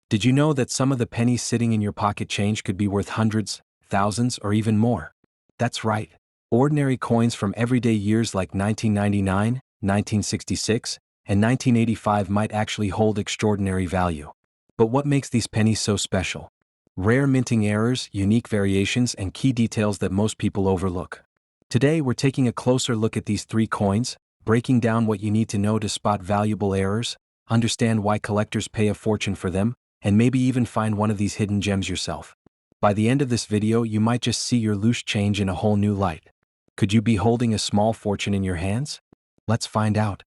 Did you know that some of the pennies sitting in your pocket change could be worth hundreds, thousands, or even more? That's right. Ordinary coins from everyday years like 1999, 1966, and 1985 might actually hold extraordinary value. But what makes these pennies so special? Rare minting errors, unique variations, and key details that most people overlook. Today we're taking a closer look at these three coins, breaking down what you need to know to spot valuable errors, understand why collectors pay a fortune for them, and maybe even find one of these hidden gems yourself. By the end of this video, you might just see your loose change in a whole new light. Could you be holding a small fortune in your hands? Let's find out.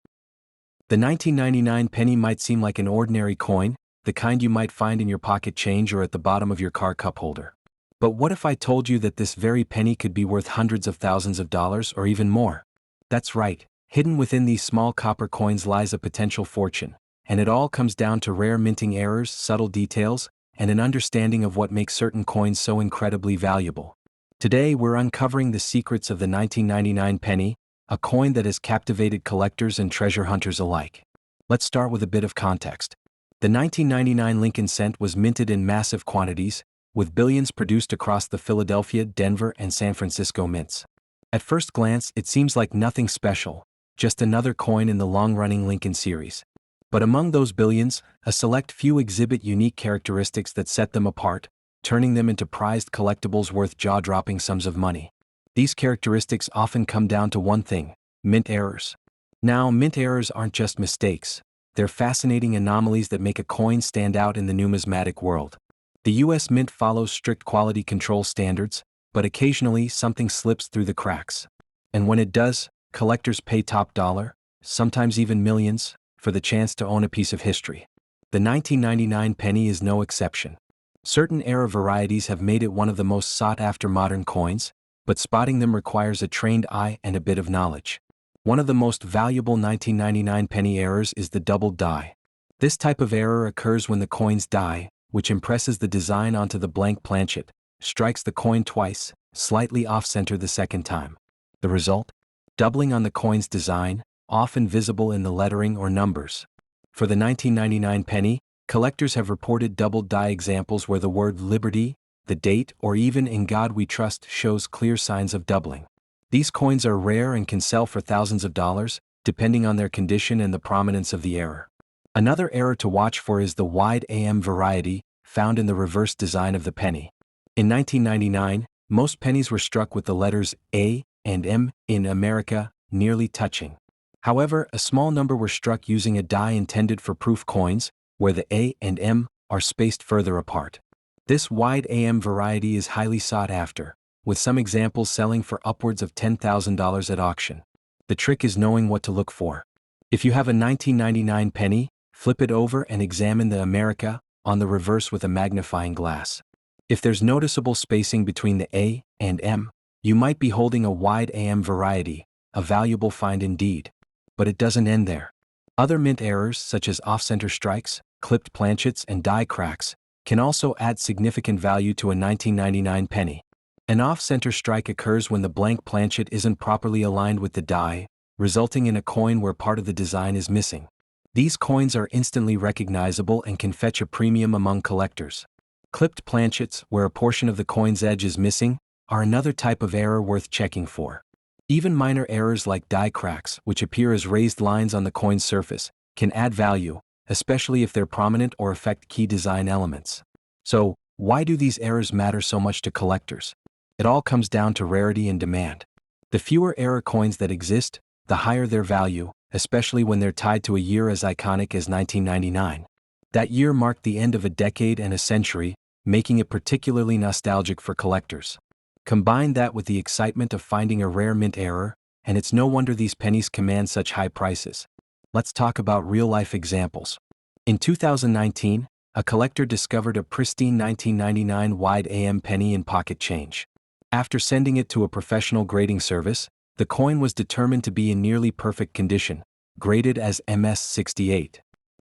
The 1999 penny might seem like an ordinary coin, the kind you might find in your pocket change or at the bottom of your car cup holder. But what if I told you that this very penny could be worth hundreds of thousands of dollars or even more? That's right, hidden within these small copper coins lies a potential fortune, and it all comes down to rare minting errors, subtle details, and an understanding of what makes certain coins so incredibly valuable. Today we're uncovering the secrets of the 1999 penny, a coin that has captivated collectors and treasure hunters alike. Let's start with a bit of context. The 1999 Lincoln cent was minted in massive quantities, with billions produced across the Philadelphia, Denver, and San Francisco mints. At first glance, it seems like nothing special, just another coin in the long-running Lincoln series. But among those billions, a select few exhibit unique characteristics that set them apart, turning them into prized collectibles worth jaw-dropping sums of money. These characteristics often come down to one thing: mint errors. Now, mint errors aren't just mistakes. They're fascinating anomalies that make a coin stand out in the numismatic world. The U.S. Mint follows strict quality control standards, but occasionally something slips through the cracks. And when it does, collectors pay top dollar, sometimes even millions, for the chance to own a piece of history. The 1999 penny is no exception. Certain error varieties have made it one of the most sought-after modern coins, but spotting them requires a trained eye and a bit of knowledge. One of the most valuable 1999 penny errors is the doubled die. This type of error occurs when the coin's die, which impresses the design onto the blank planchet, strikes the coin twice, slightly off-center the second time. The result? Doubling on the coin's design, often visible in the lettering or numbers. For the 1999 penny, collectors have reported doubled die examples where the word Liberty, the date, or even In God We Trust shows clear signs of doubling. These coins are rare and can sell for thousands of dollars, depending on their condition and the prominence of the error. Another error to watch for is the wide AM variety, found in the reverse design of the penny. In 1999, most pennies were struck with the letters A and M in America nearly touching. However, a small number were struck using a die intended for proof coins, where the A and M are spaced further apart. This wide AM variety is highly sought after, with some examples selling for upwards of $10,000 at auction. The trick is knowing what to look for. If you have a 1999 penny, flip it over and examine the America on the reverse with a magnifying glass. If there's noticeable spacing between the A and M, you might be holding a wide AM variety, a valuable find indeed. But it doesn't end there. Other mint errors, such as off-center strikes, clipped planchets, and die cracks, can also add significant value to a 1999 penny. An off-center strike occurs when the blank planchet isn't properly aligned with the die, resulting in a coin where part of the design is missing. These coins are instantly recognizable and can fetch a premium among collectors. Clipped planchets, where a portion of the coin's edge is missing, are another type of error worth checking for. Even minor errors like die cracks, which appear as raised lines on the coin's surface, can add value, especially if they're prominent or affect key design elements. So, why do these errors matter so much to collectors? It all comes down to rarity and demand. The fewer error coins that exist, the higher their value, especially when they're tied to a year as iconic as 1999. That year marked the end of a decade and a century, making it particularly nostalgic for collectors. Combine that with the excitement of finding a rare mint error, and it's no wonder these pennies command such high prices. Let's talk about real-life examples. In 2019, a collector discovered a pristine 1999 wide AM penny in pocket change. After sending it to a professional grading service, the coin was determined to be in nearly perfect condition, graded as MS-68.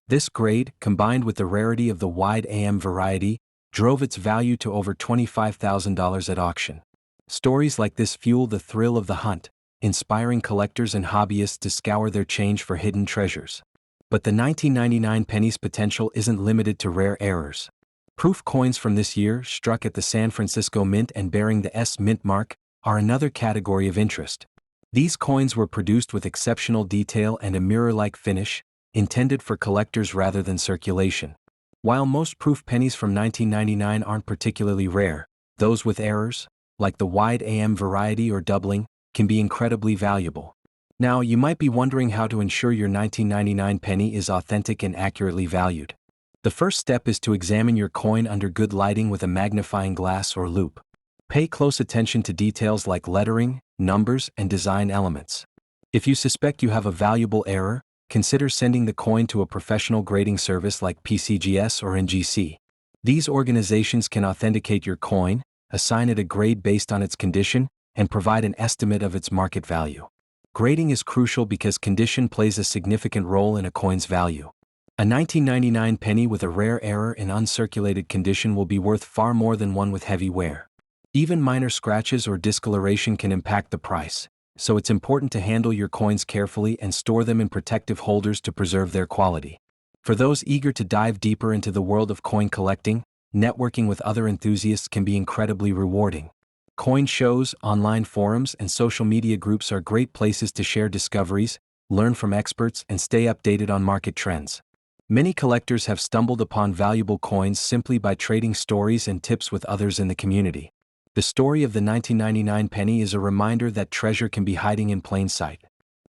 This grade, combined with the rarity of the wide AM variety, drove its value to over $25,000 at auction. Stories like this fuel the thrill of the hunt, inspiring collectors and hobbyists to scour their change for hidden treasures. But the 1999 penny's potential isn't limited to rare errors. Proof coins from this year, struck at the San Francisco Mint and bearing the S Mint mark, are another category of interest. These coins were produced with exceptional detail and a mirror-like finish, intended for collectors rather than circulation. While most proof pennies from 1999 aren't particularly rare, those with errors, like the wide AM variety or doubling, can be incredibly valuable. Now, you might be wondering how to ensure your 1999 penny is authentic and accurately valued. The first step is to examine your coin under good lighting with a magnifying glass or loupe. Pay close attention to details like lettering, numbers, and design elements. If you suspect you have a valuable error, consider sending the coin to a professional grading service like PCGS or NGC. These organizations can authenticate your coin, assign it a grade based on its condition, and provide an estimate of its market value. Grading is crucial because condition plays a significant role in a coin's value. A 1999 penny with a rare error in uncirculated condition will be worth far more than one with heavy wear. Even minor scratches or discoloration can impact the price, so it's important to handle your coins carefully and store them in protective holders to preserve their quality. For those eager to dive deeper into the world of coin collecting, networking with other enthusiasts can be incredibly rewarding. Coin shows, online forums, and social media groups are great places to share discoveries, learn from experts, and stay updated on market trends. Many collectors have stumbled upon valuable coins simply by trading stories and tips with others in the community. The story of the 1999 penny is a reminder that treasure can be hiding in plain sight.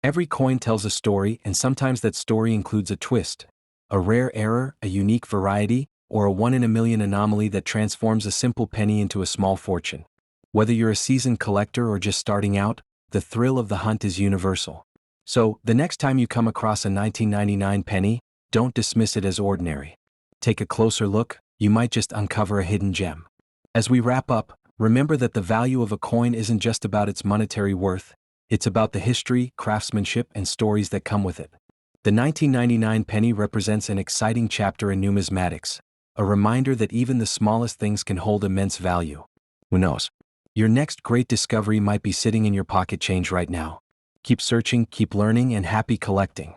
Every coin tells a story, and sometimes that story includes a twist, a rare error, a unique variety, or a one-in-a-million anomaly that transforms a simple penny into a small fortune. Whether you're a seasoned collector or just starting out, the thrill of the hunt is universal. So, the next time you come across a 1999 penny, don't dismiss it as ordinary. Take a closer look, you might just uncover a hidden gem. As we wrap up, remember that the value of a coin isn't just about its monetary worth, it's about the history, craftsmanship, and stories that come with it. The 1999 penny represents an exciting chapter in numismatics, a reminder that even the smallest things can hold immense value. Who knows? Your next great discovery might be sitting in your pocket change right now. Keep searching, keep learning, and happy collecting.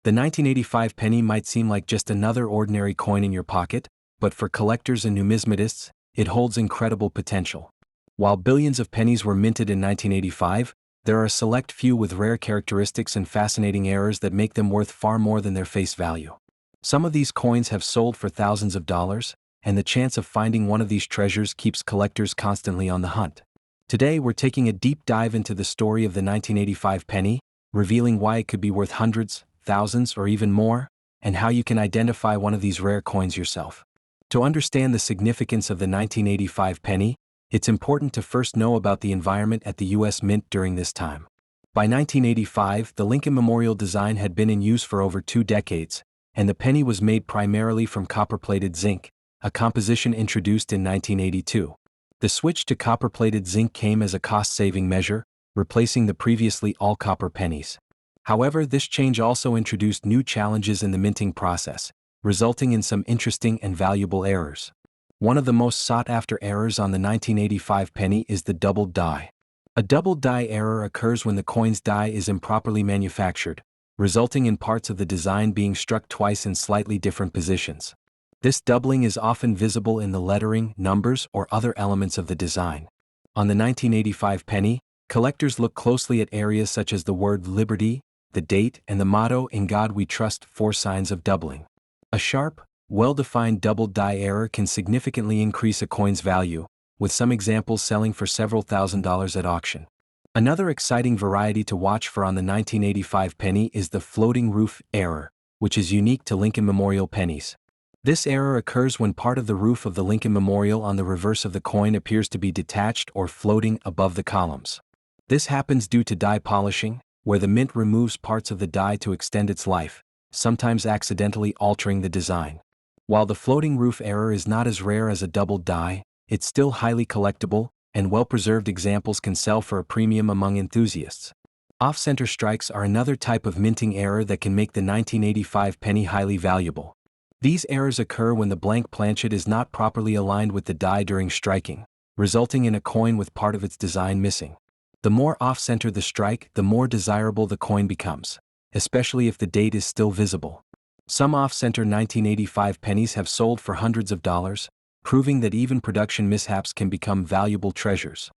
The 1985 penny might seem like just another ordinary coin in your pocket, but for collectors and numismatists, it holds incredible potential. While billions of pennies were minted in 1985, there are a select few with rare characteristics and fascinating errors that make them worth far more than their face value. Some of these coins have sold for thousands of dollars, and the chance of finding one of these treasures keeps collectors constantly on the hunt. Today we're taking a deep dive into the story of the 1985 penny, revealing why it could be worth hundreds, thousands, or even more, and how you can identify one of these rare coins yourself. To understand the significance of the 1985 penny, it's important to first know about the environment at the U.S. Mint during this time. By 1985, the Lincoln Memorial design had been in use for over 2 decades, and the penny was made primarily from copper-plated zinc, a composition introduced in 1982. The switch to copper-plated zinc came as a cost-saving measure, replacing the previously all-copper pennies. However, this change also introduced new challenges in the minting process, resulting in some interesting and valuable errors. One of the most sought-after errors on the 1985 penny is the doubled die. A doubled die error occurs when the coin's die is improperly manufactured, resulting in parts of the design being struck twice in slightly different positions. This doubling is often visible in the lettering, numbers, or other elements of the design. On the 1985 penny, collectors look closely at areas such as the word liberty, the date, and the motto "In God We Trust," 4 signs of doubling. A sharp, well-defined doubled die error can significantly increase a coin's value, with some examples selling for several $1,000s at auction. Another exciting variety to watch for on the 1985 penny is the floating roof error, which is unique to Lincoln Memorial pennies. This error occurs when part of the roof of the Lincoln Memorial on the reverse of the coin appears to be detached or floating above the columns. This happens due to die polishing, where the mint removes parts of the die to extend its life, sometimes accidentally altering the design. While the floating roof error is not as rare as a doubled die, it's still highly collectible, and well-preserved examples can sell for a premium among enthusiasts. Off-center strikes are another type of minting error that can make the 1985 penny highly valuable. These errors occur when the blank planchet is not properly aligned with the die during striking, resulting in a coin with part of its design missing. The more off-center the strike, the more desirable the coin becomes, especially if the date is still visible. Some off-center 1985 pennies have sold for hundreds of dollars, proving that even production mishaps can become valuable treasures.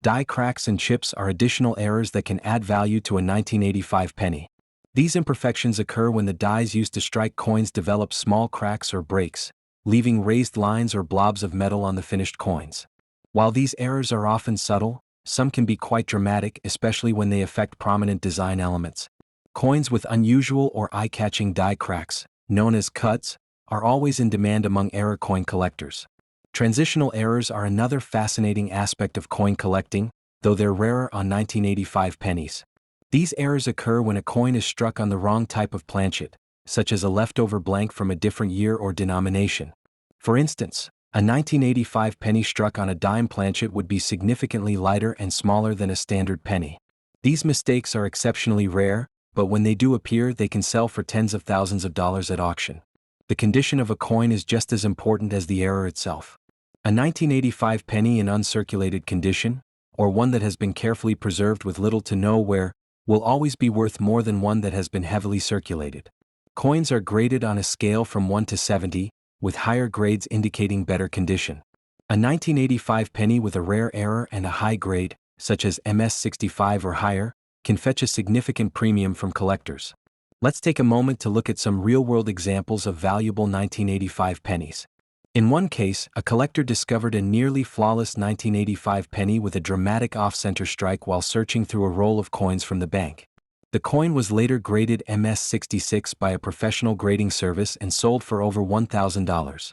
Die cracks and chips are additional errors that can add value to a 1985 penny. These imperfections occur when the dies used to strike coins develop small cracks or breaks, leaving raised lines or blobs of metal on the finished coins. While these errors are often subtle, some can be quite dramatic, especially when they affect prominent design elements. Coins with unusual or eye-catching die cracks, known as cuts, are always in demand among error coin collectors. Transitional errors are another fascinating aspect of coin collecting, though they're rarer on 1985 pennies. These errors occur when a coin is struck on the wrong type of planchet, such as a leftover blank from a different year or denomination. For instance, a 1985 penny struck on a dime planchet would be significantly lighter and smaller than a standard penny. These mistakes are exceptionally rare, but when they do appear, they can sell for tens of thousands of dollars at auction. The condition of a coin is just as important as the error itself. A 1985 penny in uncirculated condition, or one that has been carefully preserved with little to no wear, will always be worth more than one that has been heavily circulated. Coins are graded on a scale from 1 to 70, with higher grades indicating better condition. A 1985 penny with a rare error and a high grade, such as MS65 or higher, can fetch a significant premium from collectors. Let's take a moment to look at some real-world examples of valuable 1985 pennies. In one case, a collector discovered a nearly flawless 1985 penny with a dramatic off-center strike while searching through a roll of coins from the bank. The coin was later graded MS66 by a professional grading service and sold for over $1,000.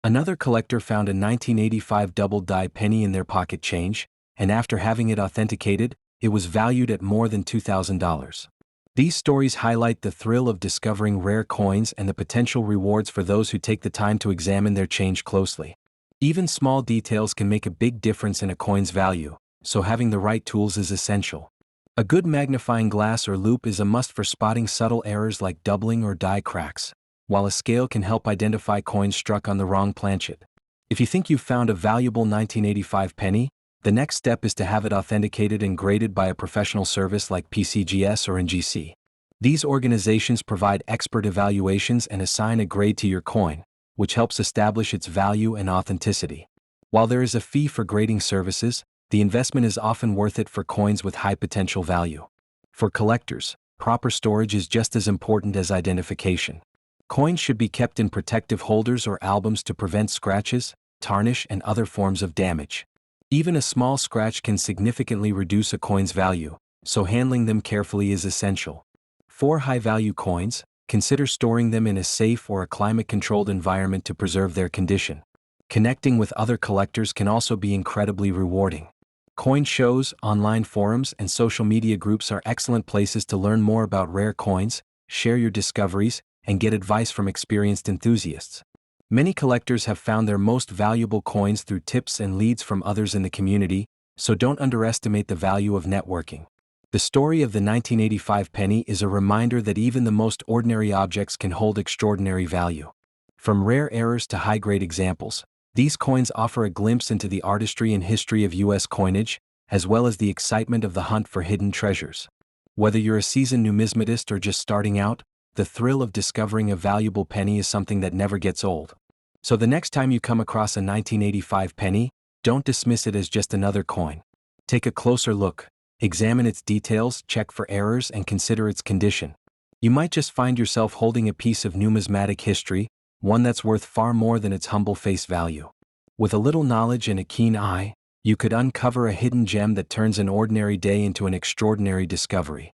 Another collector found a 1985 double-die penny in their pocket change, and after having it authenticated, it was valued at more than $2,000. These stories highlight the thrill of discovering rare coins and the potential rewards for those who take the time to examine their change closely. Even small details can make a big difference in a coin's value, so having the right tools is essential. A good magnifying glass or loupe is a must for spotting subtle errors like doubling or die cracks, while a scale can help identify coins struck on the wrong planchet. If you think you've found a valuable 1985 penny, the next step is to have it authenticated and graded by a professional service like PCGS or NGC. These organizations provide expert evaluations and assign a grade to your coin, which helps establish its value and authenticity. While there is a fee for grading services, the investment is often worth it for coins with high potential value. For collectors, proper storage is just as important as identification. Coins should be kept in protective holders or albums to prevent scratches, tarnish, and other forms of damage. Even a small scratch can significantly reduce a coin's value, so handling them carefully is essential. For high-value coins, consider storing them in a safe or a climate-controlled environment to preserve their condition. Connecting with other collectors can also be incredibly rewarding. Coin shows, online forums, and social media groups are excellent places to learn more about rare coins, share your discoveries, and get advice from experienced enthusiasts. Many collectors have found their most valuable coins through tips and leads from others in the community, so don't underestimate the value of networking. The story of the 1985 penny is a reminder that even the most ordinary objects can hold extraordinary value. From rare errors to high-grade examples, these coins offer a glimpse into the artistry and history of U.S. coinage, as well as the excitement of the hunt for hidden treasures. Whether you're a seasoned numismatist or just starting out, the thrill of discovering a valuable penny is something that never gets old. So the next time you come across a 1985 penny, don't dismiss it as just another coin. Take a closer look, examine its details, check for errors, and consider its condition. You might just find yourself holding a piece of numismatic history, one that's worth far more than its humble face value. With a little knowledge and a keen eye, you could uncover a hidden gem that turns an ordinary day into an extraordinary discovery.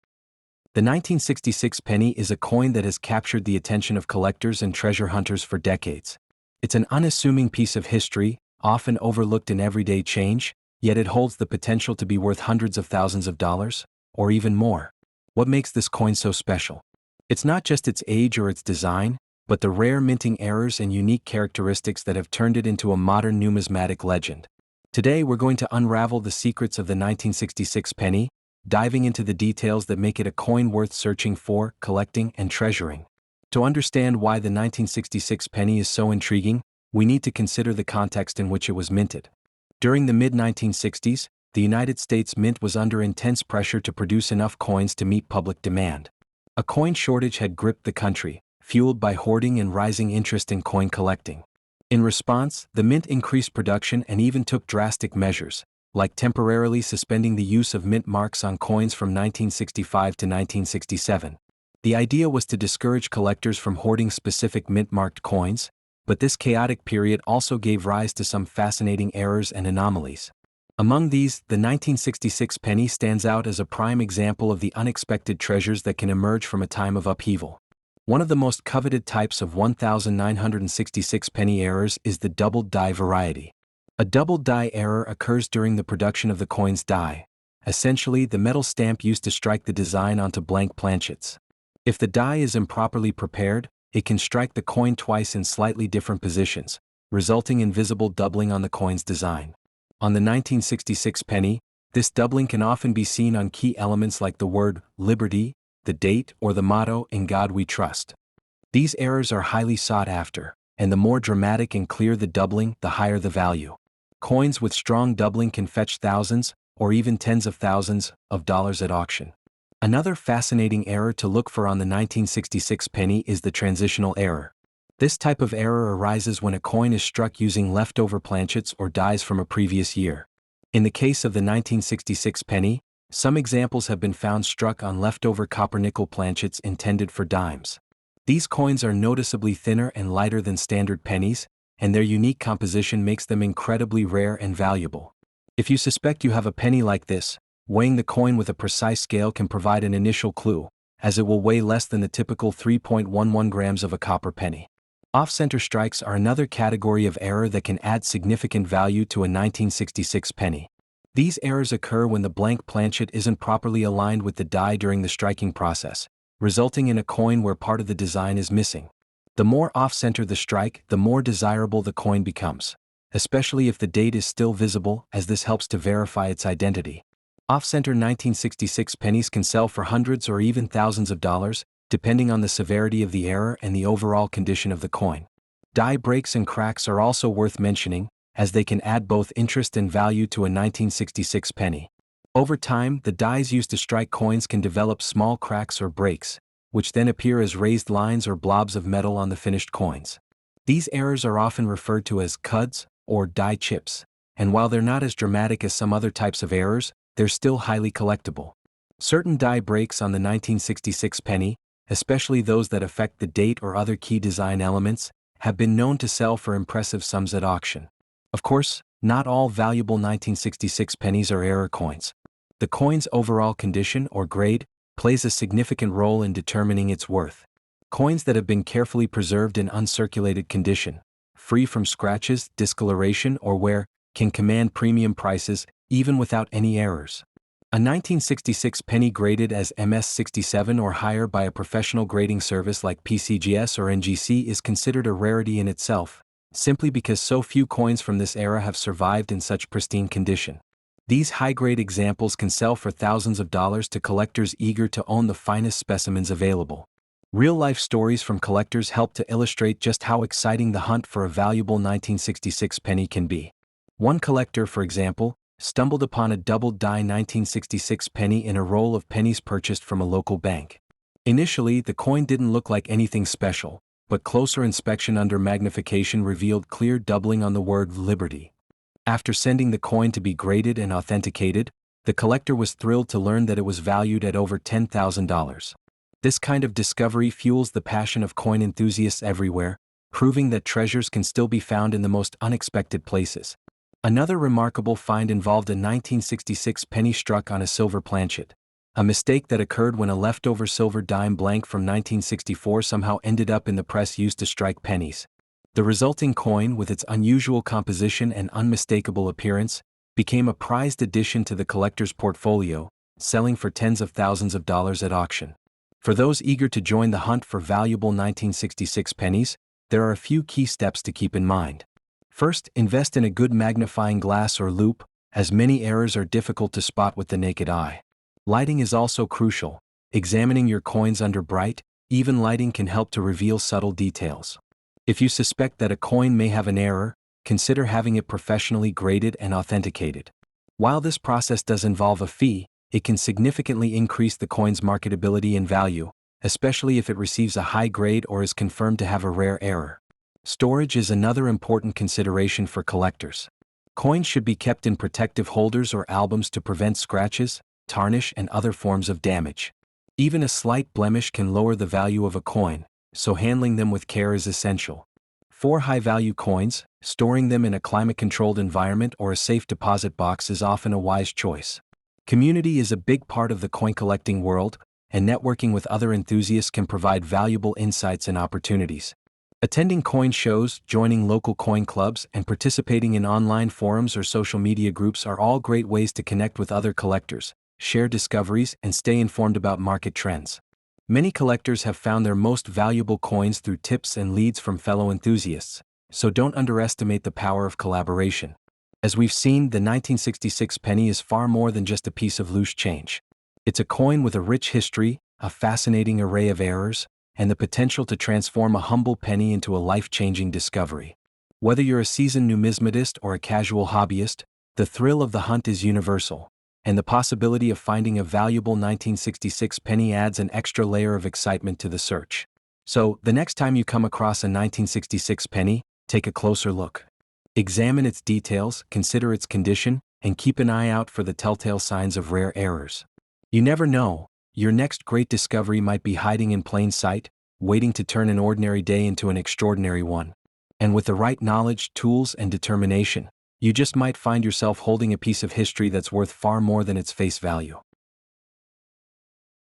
The 1966 penny is a coin that has captured the attention of collectors and treasure hunters for decades. It's an unassuming piece of history, often overlooked in everyday change, yet it holds the potential to be worth hundreds of thousands of dollars, or even more. What makes this coin so special? It's not just its age or its design, but the rare minting errors and unique characteristics that have turned it into a modern numismatic legend. Today we're going to unravel the secrets of the 1966 penny, diving into the details that make it a coin worth searching for, collecting, and treasuring. To understand why the 1966 penny is so intriguing, we need to consider the context in which it was minted. During the mid-1960s, the United States Mint was under intense pressure to produce enough coins to meet public demand. A coin shortage had gripped the country, fueled by hoarding and rising interest in coin collecting. In response, the mint increased production and even took drastic measures, like temporarily suspending the use of mint marks on coins from 1965 to 1967. The idea was to discourage collectors from hoarding specific mint-marked coins, but this chaotic period also gave rise to some fascinating errors and anomalies. Among these, the 1966 penny stands out as a prime example of the unexpected treasures that can emerge from a time of upheaval. One of the most coveted types of 1966 penny errors is the doubled die variety. A doubled die error occurs during the production of the coin's die, essentially the metal stamp used to strike the design onto blank planchets. If the die is improperly prepared, it can strike the coin twice in slightly different positions, resulting in visible doubling on the coin's design. On the 1966 penny, this doubling can often be seen on key elements like the word liberty, the date, or the motto "In God We Trust." These errors are highly sought after, and the more dramatic and clear the doubling, the higher the value. Coins with strong doubling can fetch thousands, or even tens of thousands, of dollars at auction. Another fascinating error to look for on the 1966 penny is the transitional error. This type of error arises when a coin is struck using leftover planchets or dies from a previous year. In the case of the 1966 penny, some examples have been found struck on leftover copper-nickel planchets intended for dimes. These coins are noticeably thinner and lighter than standard pennies, and their unique composition makes them incredibly rare and valuable. If you suspect you have a penny like this, weighing the coin with a precise scale can provide an initial clue, as it will weigh less than the typical 3.11 grams of a copper penny. Off-center strikes are another category of error that can add significant value to a 1966 penny. These errors occur when the blank planchet isn't properly aligned with the die during the striking process, resulting in a coin where part of the design is missing. The more off-center the strike, the more desirable the coin becomes, especially if the date is still visible, as this helps to verify its identity. Off-center 1966 pennies can sell for hundreds or even thousands of dollars, depending on the severity of the error and the overall condition of the coin. Die breaks and cracks are also worth mentioning, as they can add both interest and value to a 1966 penny. Over time, the dies used to strike coins can develop small cracks or breaks, which then appear as raised lines or blobs of metal on the finished coins. These errors are often referred to as cuds or die chips, and while they're not as dramatic as some other types of errors, they're still highly collectible. Certain die breaks on the 1966 penny, especially those that affect the date or other key design elements, have been known to sell for impressive sums at auction. Of course, not all valuable 1966 pennies are error coins. The coin's overall condition or grade plays a significant role in determining its worth. Coins that have been carefully preserved in uncirculated condition, free from scratches, discoloration, or wear, can command premium prices, even without any errors. A 1966 penny graded as MS67 or higher by a professional grading service like PCGS or NGC is considered a rarity in itself, simply because so few coins from this era have survived in such pristine condition. These high-grade examples can sell for thousands of dollars to collectors eager to own the finest specimens available. Real-life stories from collectors help to illustrate just how exciting the hunt for a valuable 1966 penny can be. One collector, for example, stumbled upon a doubled die 1966 penny in a roll of pennies purchased from a local bank. Initially, the coin didn't look like anything special, but closer inspection under magnification revealed clear doubling on the word liberty. After sending the coin to be graded and authenticated, the collector was thrilled to learn that it was valued at over $10,000. This kind of discovery fuels the passion of coin enthusiasts everywhere, proving that treasures can still be found in the most unexpected places. Another remarkable find involved a 1966 penny struck on a silver planchet, a mistake that occurred when a leftover silver dime blank from 1964 somehow ended up in the press used to strike pennies. The resulting coin, with its unusual composition and unmistakable appearance, became a prized addition to the collector's portfolio, selling for tens of thousands of dollars at auction. For those eager to join the hunt for valuable 1966 pennies, there are a few key steps to keep in mind. First, invest in a good magnifying glass or loupe, as many errors are difficult to spot with the naked eye. Lighting is also crucial. Examining your coins under bright, even lighting can help to reveal subtle details. If you suspect that a coin may have an error, consider having it professionally graded and authenticated. While this process does involve a fee, it can significantly increase the coin's marketability and value, especially if it receives a high grade or is confirmed to have a rare error. Storage is another important consideration for collectors. Coins should be kept in protective holders or albums to prevent scratches, tarnish, and other forms of damage. Even a slight blemish can lower the value of a coin, so handling them with care is essential. For high-value coins, storing them in a climate-controlled environment or a safe deposit box is often a wise choice. Community is a big part of the coin collecting world, and networking with other enthusiasts can provide valuable insights and opportunities. Attending coin shows, joining local coin clubs, and participating in online forums or social media groups are all great ways to connect with other collectors, share discoveries, and stay informed about market trends. Many collectors have found their most valuable coins through tips and leads from fellow enthusiasts, so don't underestimate the power of collaboration. As we've seen, the 1966 penny is far more than just a piece of loose change. It's a coin with a rich history, a fascinating array of errors, and the potential to transform a humble penny into a life-changing discovery. Whether you're a seasoned numismatist or a casual hobbyist, the thrill of the hunt is universal, and the possibility of finding a valuable 1966 penny adds an extra layer of excitement to the search. So, the next time you come across a 1966 penny, take a closer look. Examine its details, consider its condition, and keep an eye out for the telltale signs of rare errors. You never know, your next great discovery might be hiding in plain sight, waiting to turn an ordinary day into an extraordinary one. And with the right knowledge, tools, and determination, you just might find yourself holding a piece of history that's worth far more than its face value.